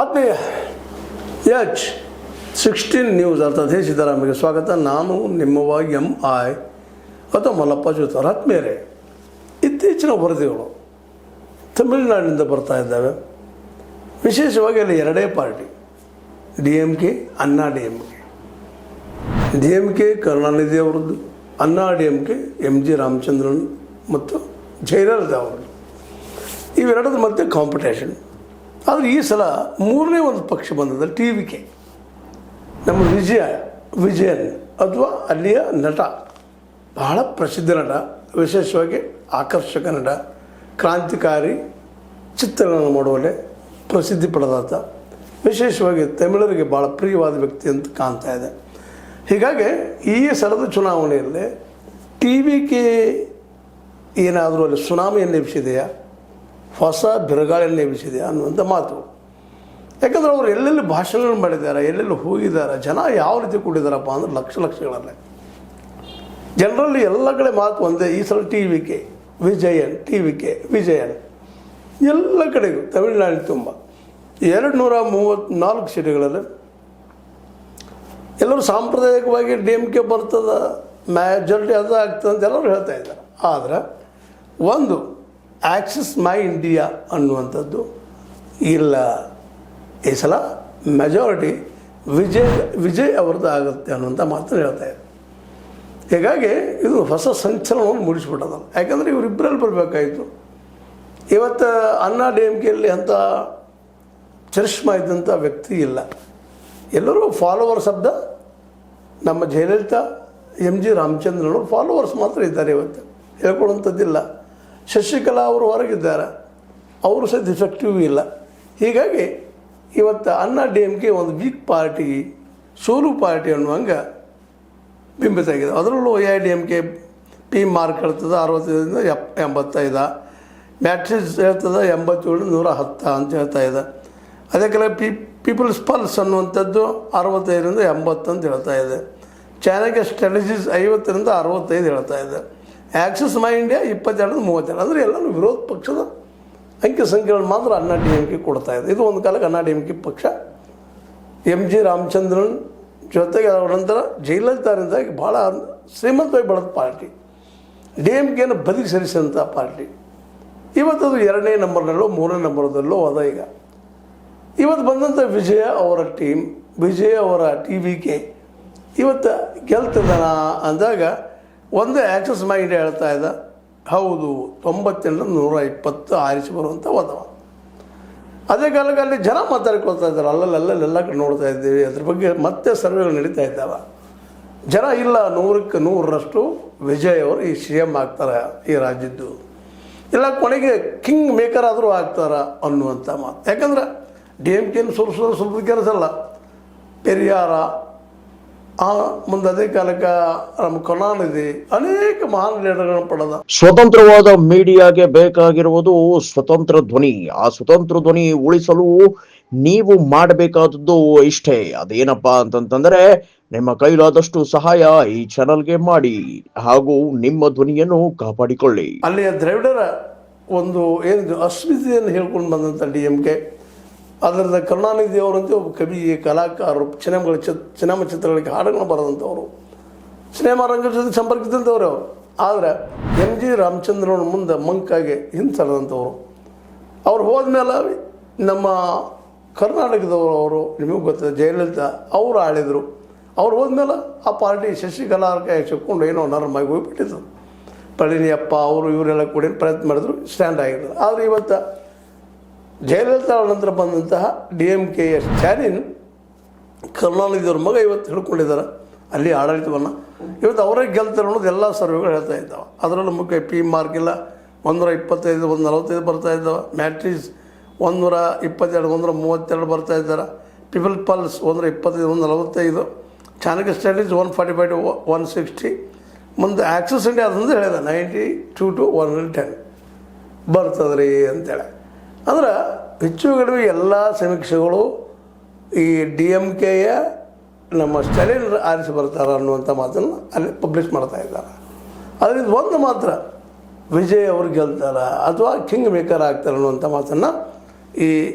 ಆತ್ಮೀಯ H16 news ಅರ್ಥಾತ್ ಸಿದ್ದರಾಮಯ್ಯಗೆ ಸ್ವಾಗತ. ನಾನು ನಿಮ್ಮವ MI ಅಥವಾ ಮಲ್ಲಪ್ಪ ಜೋತಾರ್. ಆತ್ಮೀಯರೇ, ಇತ್ತೀಚಿನ ವರದಿಗಳು ತಮಿಳುನಾಡಿನಿಂದ ಬರ್ತಾ ಇದ್ದಾವೆ. ವಿಶೇಷವಾಗಿ ಅಲ್ಲಿ ಎರಡೇ ಪಾರ್ಟಿ, DMK, ಅಣ್ಣಾ DMK ಕರುಣಾನಿಧಿ ಅವರದ್ದು, ಅಣ್ಣಾ DMK MG ರಾಮಚಂದ್ರನ್ ಮತ್ತು ಜಯಲಲಿತಾ ಅವರದ್ದು. ಇವೆರಡದ ಮಧ್ಯೆ ಕಾಂಪಿಟೇಷನ್. ಆದರೆ ಈ ಸಲ ಮೂರನೇ ಒಂದು ಪಕ್ಷ ಬಂದದ್ದು TVK. ನಮ್ಮ ವಿಜಯನ್ ಅಥವಾ ಅಲ್ಲಿಯ ನಟ, ಬಹಳ ಪ್ರಸಿದ್ಧ ನಟ, ವಿಶೇಷವಾಗಿ ಆಕರ್ಷಕ ನಟ, ಕ್ರಾಂತಿಕಾರಿ ಚಿತ್ರಗಳನ್ನು ಮಾಡುವಲ್ಲೇ ಪ್ರಸಿದ್ಧಿ ಪಡೆದಾತ, ವಿಶೇಷವಾಗಿ ತಮಿಳರಿಗೆ ಭಾಳ ಪ್ರಿಯವಾದ ವ್ಯಕ್ತಿ ಅಂತ ಕಾಣ್ತಾ ಇದೆ. ಹೀಗಾಗಿ ಈ ಸಲದ ಚುನಾವಣೆಯಲ್ಲಿ TVK ಏನಾದರೂ ಅಲ್ಲಿ ಸುನಾಮಿಯನ್ನು ಎಬ್ಬಿಸಿದೆಯಾ, ಹೊಸ ಬಿರುಗಾಳಿಯನ್ನು ಎಬ್ಬಿಸಿದೆಯಾ ಅನ್ನುವಂಥ ಮಾತು. ಯಾಕಂದರೆ ಅವರು ಎಲ್ಲೆಲ್ಲಿ ಭಾಷಣಗಳು ಮಾಡಿದ್ದಾರೆ, ಎಲ್ಲೆಲ್ಲಿ ಹೋಗಿದ್ದಾರೆ, ಜನ ಯಾವ ರೀತಿ ಕೂಡಿದ್ದಾರಪ್ಪ ಅಂದ್ರೆ ಲಕ್ಷಗಳಲ್ಲೇ. ಜನರಲ್ಲಿ ಎಲ್ಲ ಕಡೆ ಮಾತು ಒಂದೇ, ಈ ಸಲ TVK ವಿಜಯನ್ ಎಲ್ಲ ಕಡೆಗೂ ತಮಿಳುನಾಡಿನ ತುಂಬ 234 ಸೀಟುಗಳಲ್ಲಿ ಎಲ್ಲರೂ ಸಾಂಪ್ರದಾಯಿಕವಾಗಿ DMK ಬರ್ತದೆ, ಮೆಜಾರಿಟಿ ಅದು ಆಗ್ತದೆ ಅಂತ ಎಲ್ಲರೂ ಹೇಳ್ತಾ ಇದ್ದಾರೆ. ಆದರೆ ಒಂದು ಆಕ್ಸಿಸ್ ಮೈ ಇಂಡಿಯಾ ಅನ್ನುವಂಥದ್ದು ಇಲ್ಲ, ಈ ಸಲ ಮೆಜಾರಿಟಿ ವಿಜಯ್ ಅವ್ರದ್ದು ಆಗುತ್ತೆ ಅನ್ನುವಂಥ ಮಾತನ್ನು ಹೇಳ್ತಾ ಇದೆ. ಹೀಗಾಗಿ ಇದು ಹೊಸ ಸಂಚಲನವನ್ನು ಮೂಡಿಸ್ಬಿಟ್ಟದಲ್ಲ. ಯಾಕಂದರೆ ಇವರಿಬ್ಬರಲ್ಲಿ ಬರಬೇಕಾಯಿತು. ಇವತ್ತು ಅಣ್ಣಾ DMKಯಲ್ಲಿ ಅಂಥ ಚರಿಷ್ಮಾ ಇದ್ದಂಥ ವ್ಯಕ್ತಿ ಇಲ್ಲ. ಎಲ್ಲರೂ ಫಾಲೋವರ್ಸ್ ಆಫ್ ದ ನಮ್ಮ ಜಯಲಲಿತಾ, MG ರಾಮಚಂದ್ರನ್ ಫಾಲೋವರ್ಸ್ ಮಾತ್ರ ಇದ್ದಾರೆ. ಇವತ್ತು ಹೇಳ್ಕೊಳ್ಳುವಂಥದ್ದಿಲ್ಲ. ಶಶಿಕಲಾ ಅವರು ಹೊರಗಿದ್ದಾರೆ, ಅವರು ಸಹಿತ ಇಫೆಕ್ಟಿವ್ ಇಲ್ಲ. ಹೀಗಾಗಿ ಇವತ್ತು ಅಣ್ಣಾ DMK ಒಂದು ವೀಕ್ ಪಾರ್ಟಿ, ಸೋಲು ಪಾರ್ಟಿ ಅನ್ನುವಂಗೆ ಬಿಂಬಿತ ಆಗಿದೆ. ಅದರಲ್ಲೂ AIADMK P ಮಾರ್ಕ್ ಹೇಳ್ತದೆ 65ರಿಂದ 85, ಮ್ಯಾಟ್ರಿಕ್ಸ್ ಹೇಳ್ತದೆ 87 110 ಅಂತ ಹೇಳ್ತಾ ಇದೆ. ಅದೇ ಕೆಲ ಪೀಪಲ್ಸ್ ಪಲ್ಸ್ ಅನ್ನುವಂಥದ್ದು 65ರಿಂದ 80 ಅಂತ ಹೇಳ್ತಾ ಇದೆ. ಚಾಣಕ್ಯ ಸ್ಟ್ರಾಟಜೀಸ್ 50ರಿಂದ 65 ಹೇಳ್ತಾ ಇದೆ. ಆಕ್ಸಿಸ್ ಮೈ ಇಂಡಿಯಾ 22 32. ಅಂದರೆ ಎಲ್ಲರೂ ವಿರೋಧ ಪಕ್ಷದ ಅಂಕಿ ಸಂಖ್ಯೆಗಳು ಮಾತ್ರ ಅಣ್ಣಾ DMK ಕೊಡ್ತಾ ಇದೆ. ಇದು ಒಂದು ಕಾಲಕ್ಕೆ ಅಣ್ಣಾ DMK ಪಕ್ಷ MG ರಾಮಚಂದ್ರನ್ ಜೊತೆಗೆ ಅವರ ನಂತರ ಜಯಲಲಿತಾರಿಂದಾಗಿ ಭಾಳ ಶ್ರೀಮಂತವಾಗಿ ಬೆಳೆದ ಪಾರ್ಟಿ, DMKನ ಬದಿಗೆ ಸರಿಸಿದಂಥ ಪಾರ್ಟಿ. ಇವತ್ತದು 2ನೇ ನಂಬರ್ನಲ್ಲೋ 3ನೇ ನಂಬರ್ದಲ್ಲೋ ಅದ. ಇವತ್ತು ಬಂದಂಥ ವಿಜಯ ಅವರ ಟೀಮ್, ವಿಜಯ್ ಅವರ TVK ಇವತ್ತು ಗೆಲ್ತದನ ಅಂದಾಗ ಒಂದೇ ಆಕ್ಸಿಸ್ ಮೈ ಇಂಡಿಯಾ ಹೇಳ್ತಾ ಇದೆ, ಹೌದು 98 120 ಆರಿಸಿ ಬರುವಂಥ ಒದವ. ಅದೇ ಕಾಲಕ್ಕೆ ಅಲ್ಲಿ ಜನ ಮಾತಾಡ್ಕೊಳ್ತಾ ಇದ್ದಾರೆ, ಅಲ್ಲಲ್ಲೆಲ್ಲ ಕಡೆ ನೋಡ್ತಾ ಇದ್ದೀವಿ. ಅದ್ರ ಬಗ್ಗೆ ಮತ್ತೆ ಸರ್ವೆಗಳು ನಡೀತಾ ಇದ್ದಾವೆ. ಜನ ಇಲ್ಲ 100ಕ್ಕೆ 100ರಷ್ಟು ವಿಜಯ್ ಅವರು ಈ CM ಆಗ್ತಾರೆ ಈ ರಾಜ್ಯದ್ದು, ಇಲ್ಲ ಕೊನೆಗೆ ಕಿಂಗ್ ಮೇಕರ್ ಆದರೂ ಆಗ್ತಾರ ಅನ್ನುವಂಥ ಮಾತು. ಯಾಕಂದ್ರೆ DMKನ ಸುರಿಸೋದು ಸ್ವಲ್ಪ ಕೆಲಸ ಅಲ್ಲ. ಪೆರಿಯಾರ ಮುಂದೆ ಅದೇ ಕಾಲಕ್ಕೆ ನಮ್ಮ ಕರುಣಾನಿಧಿ ಅನೇಕ ಮಹಾನ್ ಲೀಡರ್ಗಳನ್ನು ಪಡೆದ. ಸ್ವತಂತ್ರವಾದ ಮೀಡಿಯಾಗೆ ಬೇಕಾಗಿರುವುದು ಸ್ವತಂತ್ರ ಧ್ವನಿ. ಆ ಸ್ವತಂತ್ರ ಧ್ವನಿ ಉಳಿಸಲು ನೀವು ಮಾಡಬೇಕಾದದ್ದು ಇಷ್ಟೇ. ಅದೇನಪ್ಪಾ ಅಂತಂತಂದ್ರೆ ನಿಮ್ಮ ಕೈಲಾದಷ್ಟು ಸಹಾಯ ಈ ಚಾನಲ್ಗೆ ಮಾಡಿ ಹಾಗೂ ನಿಮ್ಮ ಧ್ವನಿಯನ್ನು ಕಾಪಾಡಿಕೊಳ್ಳಿ. ಅಲ್ಲಿಯ ದ್ರವಿಡರ ಒಂದು ಏನು ಅಸ್ಮಿತೆಯನ್ನು ಹೇಳ್ಕೊಂಡು ಬಂದಂಥ DMK, ಅದರಿಂದ ಕರುಣಾನಿಧಿ ಅವರಂತೆ ಒಬ್ಬ ಕವಿ, ಕಲಾಕಾರರು, ಸಿನಿಮಾ ಚಿತ್ರಗಳಿಗೆ ಹಾಡುಗಳನ್ನು ಬರೆದಂಥವ್ರು, ಸಿನಿಮಾ ರಂಗದ ಜೊತೆ ಸಂಪರ್ಕಿಸಿದಂಥವ್ರು ಅವರು. ಆದರೆ MG ರಾಮಚಂದ್ರನ ಮುಂದೆ ಮಂಕಾಗಿ ಹಿಂಸರಿದಂಥವ್ರು. ಅವ್ರು ಹೋದ್ಮೇಲೆ ನಮ್ಮ ಕರ್ನಾಟಕದವರು, ಅವರು ನಿಮಗೆ ಗೊತ್ತಿದೆ ಜಯಲಲಿತಾ ಅವರು ಆಳಿದರು. ಅವ್ರು ಹೋದ್ಮೇಲೆ ಆ ಪಾರ್ಟಿ ಶಶಿಕಲಾ ಕೈ ಸಿಕ್ಕೊಂಡು ಏನೋ ನರ್ಮಾಗಿ ಹೋಗಿಬಿಟ್ಟಿದ್ರು. ಪಳನಿಯಪ್ಪ ಅವರು ಇವರೆಲ್ಲ ಕೂಡ ಪ್ರಯತ್ನ ಮಾಡಿದ್ರು, ಸ್ಟ್ಯಾಂಡ್ ಆಗಿದ್ರು. ಆದರೆ ಇವತ್ತು ಜಯಲಲಿತಾ ನಂತರ ಬಂದಂತಹ DMKಯ ಸ್ಟ್ಯಾಲಿನ್, ಕರುಣಾನಿಧಿಯವ್ರ ಮಗ ಇವತ್ತು ಹಿಡ್ಕೊಂಡಿದ್ದಾರೆ ಅಲ್ಲಿ ಆಡಳಿತವನ್ನು. ಇವತ್ತು ಅವರೇ ಗೆಲ್ತಾರೆ ಅನ್ನೋದು ಎಲ್ಲ ಸರ್ವೆಗಳು ಹೇಳ್ತಾ ಇದ್ದಾವೆ. ಅದರಲ್ಲೂ ಮುಖ್ಯ P ಮಾರ್ಕ್ ಇಲ್ಲ 125 145 ಬರ್ತಾ ಇದ್ದಾವೆ. ಮ್ಯಾಟ್ರಿಕ್ಸ್ 122 132 ಬರ್ತಾ ಇದ್ದಾರೆ. People pulse 125 145, Chanakya strategies 145 160. ಮುಂದೆ ಆಕ್ಸಿಸ್ ಇಂಡಿಯಾ ಅದಂದ್ರೆ ಹೇಳಿದೆ 92 to 110 ಬರ್ತದೆ ರೀ ಅಂತೇಳಿ. ಅಂದ್ರೆ ಹೆಚ್ಚು ಕಡಿಮೆ ಎಲ್ಲ ಸಮೀಕ್ಷೆಗಳು ಈ DMKಯ ನಮ್ಮ ಸ್ಟಾಲಿನ್ ಆರಿಸಿ ಬರ್ತಾರೆ ಅನ್ನುವಂಥ ಮಾತನ್ನು ಅಲ್ಲಿ ಪಬ್ಲಿಷ್ ಮಾಡ್ತಾ ಇದ್ದಾರೆ. ಅದರಿಂದ ಒಂದು ಮಾತ್ರ ವಿಜಯ್ ಅವರು ಗೆಲ್ತಾರ ಅಥವಾ ಕಿಂಗ್ ಮೇಕರ್ ಆಗ್ತಾರೆ ಅನ್ನುವಂಥ ಮಾತನ್ನು ಈ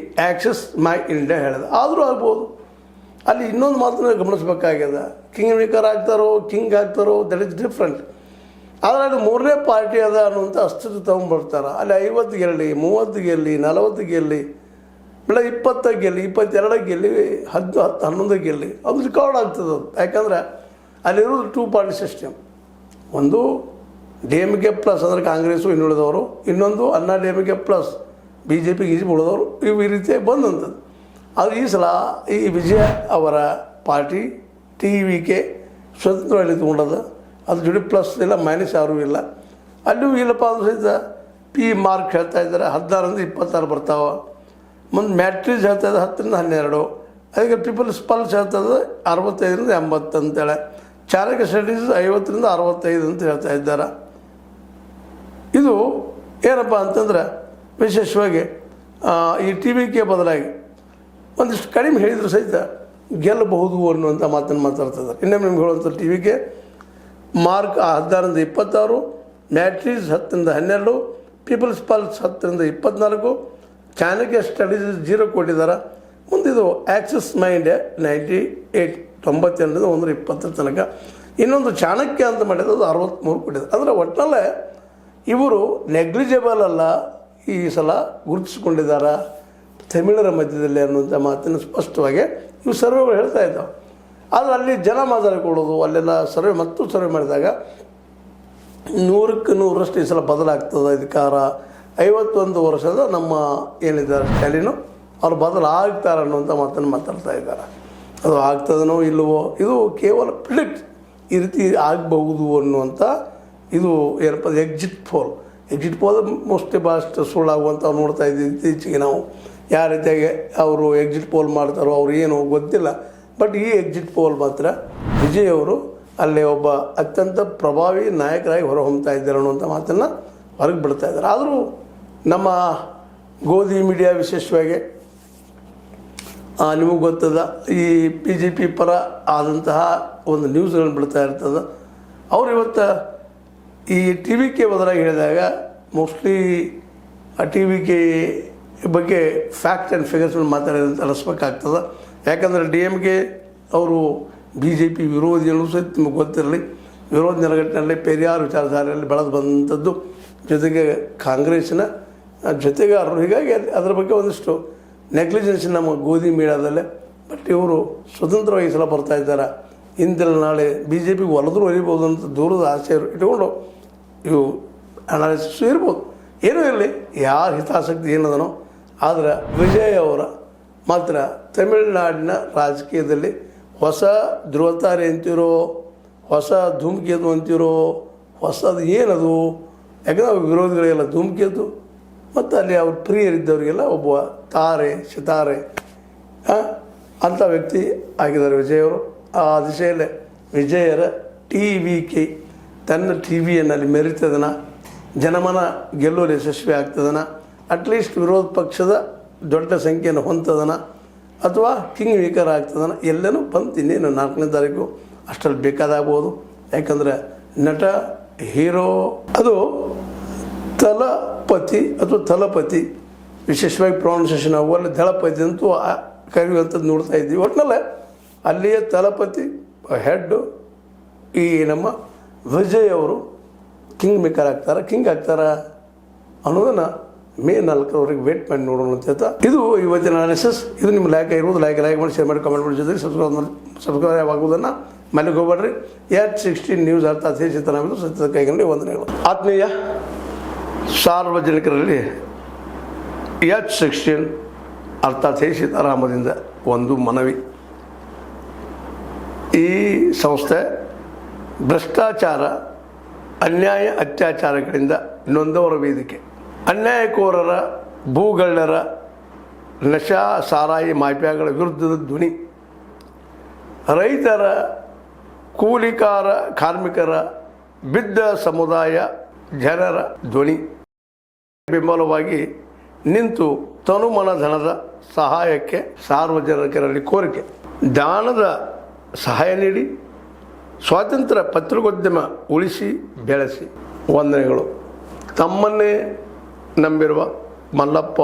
ಆ್ಯಕ್ಸಸ್ ಮೈ ಇಂಡಿಯಾ ಹೇಳಿದೆ. ಆದರೂ ಆಗ್ಬೋದು. ಅಲ್ಲಿ ಇನ್ನೊಂದು ಮಾತನ್ನ ಗಮನಿಸ್ಬೇಕಾಗ್ಯದ. ಕಿಂಗ್ ಮೇಕರ್ ಆಗ್ತಾರೋ ಕಿಂಗ್ ಆಗ್ತಾರೋ ದಟ್ ಇಸ್ ಡಿಫ್ರೆಂಟ್. ಆದರೆ ಅದು ಮೂರನೇ ಪಾರ್ಟಿ ಅದ ಅನ್ನುವಂಥ ಅಸ್ತಿತ್ವ ತೊಗೊಂಡ್ಬರ್ತಾರೆ. ಅಲ್ಲಿ 50 ಗೆಲ್ಲಿ, 30 ಗೆಲ್ಲಿ, 40 ಗೆಲ್ಲಿ, ಇಲ್ಲ 20 ಗೆಲ್ಲಿ, 22 ಗೆಲ್ಲಿ, 10, 11 ಗೆಲ್ಲಿ, ಅದು ರೆಕಾರ್ಡ್ ಆಗ್ತದೆ. ಅದು ಯಾಕಂದ್ರೆ ಅಲ್ಲಿರೋದು 2 ಪಾರ್ಟಿ ಸಿಸ್ಟಮ್. ಒಂದು DMK ಪ್ಲಸ್ ಅಂದರೆ ಕಾಂಗ್ರೆಸ್ಸು ಇನ್ನುಳಿದವರು, ಇನ್ನೊಂದು ಅಣ್ಣಾ DMK ಪ್ಲಸ್ BJP ಉಳಿದವರು. ಇವು ಈ ರೀತಿ ಬಂದಂಥದ್ದು. ಅದು ಈ ಸಲ ಈ ವಿಜಯ ಅವರ ಪಾರ್ಟಿ TVK ಸ್ವತಂತ್ರವಾಗಿ ತೊಗೊಂಡದ. ಅದು ಜೋಡಿ ಪ್ಲಸ್ ಇಲ್ಲ, ಮೈನಸ್ ಯಾರೂ ಇಲ್ಲ. ಅಲ್ಲಿಯೂ ಇಲ್ಲಪ್ಪ ಅದು ಸಹಿತ P ಮಾರ್ಕ್ ಹೇಳ್ತಾ ಇದ್ದಾರೆ. 16ರಿಂದ 26 ಬರ್ತಾವೆ. ಮುಂದೆ ಮ್ಯಾಟ್ರಿಸ್ ಹೇಳ್ತಾ ಇದ್ದಾರೆ 10ರಿಂದ 12. ಅದಕ್ಕೆ ಪೀಪಲ್ಸ್ ಪಲ್ಸ್ ಹೇಳ್ತದೆ 65ರಿಂದ 80 ಅಂತೇಳಿ. ಚಾಣಕ್ಯ ಸ್ಟಡೀಸ್ 50ರಿಂದ 65 ಅಂತ ಹೇಳ್ತಾ ಇದ್ದಾರೆ. ಇದು ಏನಪ್ಪ ಅಂತಂದ್ರೆ ವಿಶೇಷವಾಗಿ ಈ TVK ಬದಲಾಗಿ ಒಂದಿಷ್ಟು ಕಡಿಮೆ ಹೇಳಿದ್ರು ಸಹಿತ ಗೆಲ್ಲಬಹುದು ಅನ್ನುವಂಥ ಮಾತನ್ನು ಮಾತಾಡ್ತಿದ್ದಾರೆ. ಇನ್ನೊಮ್ಮೆ ನಿಮ್ಗೆ ಹೇಳುವಂಥ TVK ಮಾರ್ಕ್ 16ರಿಂದ 26, ಮ್ಯಾಟ್ರಿಸ್ 10ರಿಂದ 12, ಪೀಪಲ್ಸ್ ಪಲ್ಸ್ 10ರಿಂದ 24, ಚಾಣಕ್ಯ ಸ್ಟಡೀಸ್ 0 ಕೊಟ್ಟಿದ್ದಾರೆ. ಮುಂದಿದು ಆ್ಯಕ್ಸಿಸ್ ಮೈ ಇಂಡಿಯಾ 98 98ರಿಂದ 120 ತನಕ. ಇನ್ನೊಂದು ಚಾಣಕ್ಯ ಅಂತ ಮಾಡಿದ್ದು ಅದು 63 ಕೊಟ್ಟಿದ್ದಾರೆ. ಅಂದರೆ ಒಟ್ಟಿನಲ್ಲೇ ಇವರು ನೆಗ್ಲಿಜಿಬಲ್ ಅಲ್ಲ, ಈ ಸಲ ಗುರುತಿಸಿಕೊಂಡಿದ್ದಾರೆ ತಮಿಳರ ಮಧ್ಯದಲ್ಲಿ ಅನ್ನುವಂಥ ಮಾತನ್ನು ಸ್ಪಷ್ಟವಾಗಿ ಇವು ಸರ್ವೆಗಳು ಹೇಳ್ತಾ ಇದ್ದಾವೆ. ಆದರೆ ಅಲ್ಲಿ ಜನ ಮಾತಾಡಿಕೊಳ್ಳೋದು ಅಲ್ಲೆಲ್ಲ ಸರ್ವೆ ಮಾಡಿದಾಗ 100ಕ್ಕೆ 100ರಷ್ಟು ಈ ಸಲ ಬದಲಾಗ್ತದೆ ಅಧಿಕಾರ. 51 ವರ್ಷದ ನಮ್ಮ ಏನಿದ್ದಾರೆ ಸ್ಟಾಲಿನು ಅವ್ರು ಬದಲಾಗ್ತಾರೆ ಅನ್ನುವಂಥ ಮಾತನ್ನು ಮಾತಾಡ್ತಾ ಇದ್ದಾರೆ. ಅದು ಆಗ್ತದನೋ ಇಲ್ಲವೋ ಇದು ಕೇವಲ ಪ್ರಿಡಿಕ್ಟ್ ಈ ರೀತಿ ಆಗಬಹುದು ಅನ್ನುವಂಥ ಇದು ಏನಪ್ಪ ಎಕ್ಸಿಟ್ ಪೋಲ್ ಮೋಸ್ಟ್ಲಿ ಭಾಳಷ್ಟು ಸುಳ್ಳಾಗುವಂಥ ನೋಡ್ತಾ ಇದ್ದೀವಿ ಇತ್ತೀಚೆಗೆ. ನಾವು ಯಾವ ರೀತಿಯಾಗಿ ಅವರು ಎಕ್ಸಿಟ್ ಪೋಲ್ ಮಾಡ್ತಾರೋ ಅವ್ರು ಏನು ಗೊತ್ತಿಲ್ಲ. ಬಟ್ ಈ ಎಕ್ಸಿಟ್ ಪೋಲ್ ಮಾತ್ರ ವಿಜಯ್ ಅವರು ಅಲ್ಲಿ ಒಬ್ಬ ಅತ್ಯಂತ ಪ್ರಭಾವಿ ನಾಯಕರಾಗಿ ಹೊರಹೊಮ್ತಾ ಇದ್ದಾರೆ ಅನ್ನುವಂಥ ಮಾತನ್ನು ಹೊರಗೆ ಬಿಡ್ತಾ ಇದ್ದಾರೆ. ಆದರೂ ನಮ್ಮ ಗೋಧಿ ಮೀಡಿಯಾ ವಿಶೇಷವಾಗಿ ನಿಮಗೆ ಗೊತ್ತದ ಈ BJP ಪರ ಆದಂತಹ ಒಂದು ನ್ಯೂಸ್ಗಳನ್ನು ಬಿಡ್ತಾ ಇರ್ತದೆ. ಅವ್ರು ಇವತ್ತು ಈ TVK ಬದಲಾಗಿ ಹೇಳಿದಾಗ ಮೋಸ್ಟ್ಲಿ ಆ TVK ಬಗ್ಗೆ ಫ್ಯಾಕ್ಟ್ ಆ್ಯಂಡ್ ಫಿಗರ್ಸ್ಗಳು ಮಾತಾಡೋದಂತ ಅನಿಸ್ಬೇಕಾಗ್ತದೆ. ಯಾಕಂದರೆ DMK ಅವರು BJP ವಿರೋಧಿಗಳು ಸಹಿತ ನಿಮಗೆ ಗೊತ್ತಿರಲಿ, ವಿರೋಧ ನೆಲಗಟ್ಟಿನಲ್ಲಿ ಪೆರಿಯಾರ್ ವಿಚಾರಧಾರೆಯಲ್ಲಿ ಬೆಳೆದು ಬಂದಂಥದ್ದು, ಜೊತೆಗೆ ಕಾಂಗ್ರೆಸ್ಸಿನ ಜೊತೆಗಾರರು. ಹೀಗಾಗಿ ಅದರ ಬಗ್ಗೆ ಒಂದಿಷ್ಟು ನೆಗ್ಲಿಜೆನ್ಸ್ ನಮ್ಮ ಗೋಧಿ ಮೀಡಿಯಾದಲ್ಲೇ. ಬಟ್ ಇವರು ಸ್ವತಂತ್ರವಾಗಿ ಸಲ ಬರ್ತಾ ಇದ್ದಾರೆ. ಇಂದಿನ ನಾಳೆ BJPಗೆ ಒಲಿದ್ರು ಒಲಿಬೋದು ಅಂತ ದೂರದ ಆಸೆ ಇಟ್ಕೊಂಡು ಇವು ಅನಾಲಿಸಿಸ್ ಇರ್ಬೋದು. ಏನೂ ಇರಲಿ, ಯಾರ ಹಿತಾಸಕ್ತಿ ಏನದನೋ. ಆದರೆ ವಿಜಯ್ ಅವರ ಮಾತ್ರ ತಮಿಳುನಾಡಿನ ರಾಜಕೀಯದಲ್ಲಿ ಹೊಸ ಧ್ರುವತಾರೆ ಅಂತಿರೋ, ಹೊಸ ಧೂಮಕೇತು ಅಂತಿರೋ, ಹೊಸದು ಏನದು? ಯಾಕಂದರೆ ವಿರೋಧಿಗಳಿಗೆಲ್ಲ ಧೂಮಕೇತು ಮತ್ತು ಅಲ್ಲಿ ಅವ್ರ ಪ್ರಿಯರಿದ್ದವರಿಗೆಲ್ಲ ಒಬ್ಬ ತಾರೆ ಸಿತಾರೆ ಅಂಥ ವ್ಯಕ್ತಿ ಆಗಿದ್ದಾರೆ ವಿಜಯ್ ಅವರು. ಆ ದಿಶೆಯಲ್ಲೇ ವಿಜಯರ TVK ತನ್ನ TVಯಲ್ಲಿ ಮೆರಿತದನ, ಜನಮನ ಗೆಲ್ಲುವಲ್ಲಿ ಯಶಸ್ವಿ ಆಗ್ತದನ, ಅಟ್ಲೀಸ್ಟ್ ವಿರೋಧ ಪಕ್ಷದ ದೊಡ್ಡ ಸಂಖ್ಯೆಯನ್ನು ಹೊಂದದನ, ಅಥವಾ ಕಿಂಗ್ ಮೇಕರ್ ಆಗ್ತದನ. ಎಲ್ಲನೂ ಬಂತು. ಇನ್ನೇನು 4ನೇ ತಾರೀಕು ಅಷ್ಟರಲ್ಲಿ ಬೇಕಾದಾಗ್ಬೋದು. ಯಾಕಂದರೆ ನಟ ಹೀರೋ ಅದು ತಲಪತಿ ಅಥವಾ ತಲಪತಿ, ವಿಶೇಷವಾಗಿ ಪ್ರೊನೌನ್ಸಿಯೇಷನ್ ಆಗುವಲ್ಲಿ ದಳಪತಿ ಅಂತೂ ಕರೆಯುವಂಥದ್ದು ನೋಡ್ತಾ ಇದ್ದೀವಿ. ಒಟ್ಟಿನಲ್ಲೇ ಅಲ್ಲಿಯ ತಲಪತಿ ಹೆಡ್ಡು ಈ ನಮ್ಮ ವಿಜಯ್ ಅವರು ಕಿಂಗ್ ಮೇಕರ್ ಆಗ್ತಾರಾ ಅನ್ನೋದನ್ನು ಮೇ 4ರವರೆಗೆ ವೇಟ್ ಮಾಡಿ ನೋಡೋಣ ಅಂತ. ಇದು ಇವತ್ತಿನ ಅನಾಲಿಸಿಸ್. ಇದು ನಿಮ್ಮ ಲೈಕ್ ಇರ್ಬೋದು. ಲೈಕ್ ಮಾಡಿ, ಶೇರ್ ಮಾಡಿ, ಕಮೆಂಟ್ ಮಾಡಿ, ಜೊತೆಗೆ ಸಬ್ಸ್ಕ್ರೈಬ್ ಆಗುವುದನ್ನು ಮನೆಗೆ ಹೋಗ್ಬೇಡ್ರಿ. H16 ನ್ಯೂಸ್ ಅರ್ಥಾತ್ ಹೇಸಿತನವಿದು ಸತ್ಯದ ಕೈಗೊಂಡು ವಂದನೆಗಳು. ಆತ್ಮೀಯ ಸಾರ್ವಜನಿಕರಲ್ಲಿ H16 ಅರ್ಥಾತ್ ಹೇ ಸೀತಾರಾಮದಿಂದ ಒಂದು ಮನವಿ. ಈ ಸಂಸ್ಥೆ ಭ್ರಷ್ಟಾಚಾರ, ಅನ್ಯಾಯ, ಅತ್ಯಾಚಾರಗಳಿಂದ ನೊಂದವರ ವೇದಿಕೆ. ಅನ್ಯಾಯಕೋರರ, ಭೂಗಳ್ಳರ, ನಶಾ ಸಾರಾಯಿ ಮಾಫಿಯಾಗಳ ವಿರುದ್ಧದ ಧ್ವನಿ. ರೈತರ, ಕೂಲಿಕಾರ, ಕಾರ್ಮಿಕರ, ಬಿದ್ದ ಸಮುದಾಯ ಜನರ ಧ್ವನಿ. ಬೆಂಬಲವಾಗಿ ನಿಂತು ತನುಮನ ಧನದ ಸಹಾಯಕ್ಕೆ ಸಾರ್ವಜನಿಕರಲ್ಲಿ ಕೋರಿಕೆ. ದಾನದ ಸಹಾಯ ನೀಡಿ ಸ್ವಾತಂತ್ರ್ಯ ಪತ್ರಿಕೋದ್ಯಮ ಉಳಿಸಿ ಬೆಳೆಸಿ. ವಂದನೆಗಳು. ತಮ್ಮನ್ನೇ ನಂಬಿರುವ ಮಲ್ಲಪ್ಪ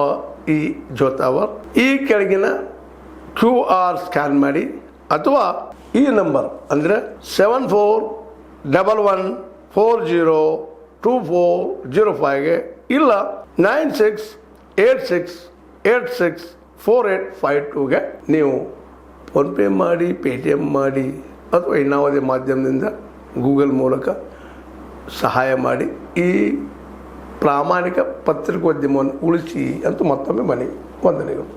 ಇ ಜೋತಾವರ್. ಈ ಕೆಳಗಿನ QR ಸ್ಕ್ಯಾನ್ ಮಾಡಿ ಅಥವಾ ಈ ನಂಬರ್ ಅಂದರೆ 7411402405ಗೆ ಇಲ್ಲ 9686864852ಗೆ ನೀವು ಫೋನ್ಪೇ ಮಾಡಿ, ಪೇಟಿಎಮ್ ಮಾಡಿ ಅಥವಾ ಇನ್ನಾವುದೇ ಮಾಧ್ಯಮದಿಂದ ಗೂಗಲ್ ಮೂಲಕ ಸಹಾಯ ಮಾಡಿ ಈ ಪ್ರಾಮಾಣಿಕ ಪತ್ರಿಕೋದ್ಯಮವನ್ನು ಉಳಿಸಿ ಅಂತ ಮತ್ತೊಮ್ಮೆ ವಂದನೆಗಳು.